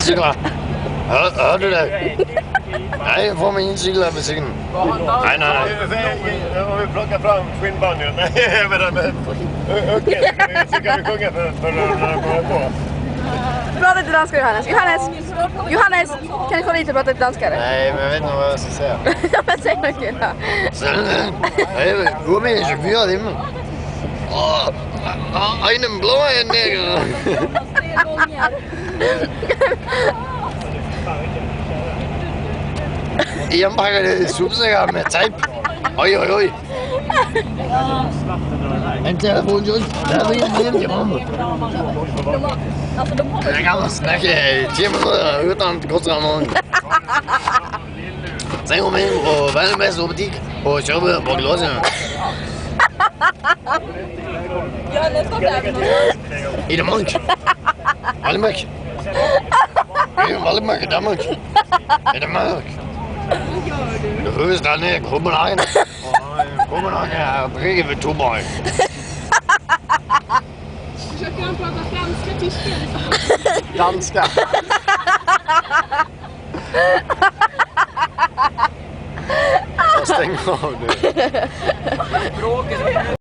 cyklar. Hör du det? Nej, jag får mig ingen cyklar på cykeln. Nej. Om vi plockar fram skinnbanjon. Nej, men okej, så kan vi sjunga för när de kommer på. Prata lite danska, Johannes, kan du komma hit och prata lite danska? Nej, men jag vet inte vad jag ska säga. Ja, men säg något kul då. Gå med i 24 timmar. Einen blauen Neger. Igenpakkede subsikker med tejp. Oj. En telefon, der er en hjem til ham. Jeg kan snakke 10 minutter uden at gå til nogen. Så kom ind på Valmæs butik og købe på glåsen. I Danmark. Valmæk. Valmæk i Danmark. I Danmark. Det hovedstaden er Copenhagen. Copenhagen er bygget ved Tuborg. Försöker han prata franska, tyska eller? Danska. Stäng av det.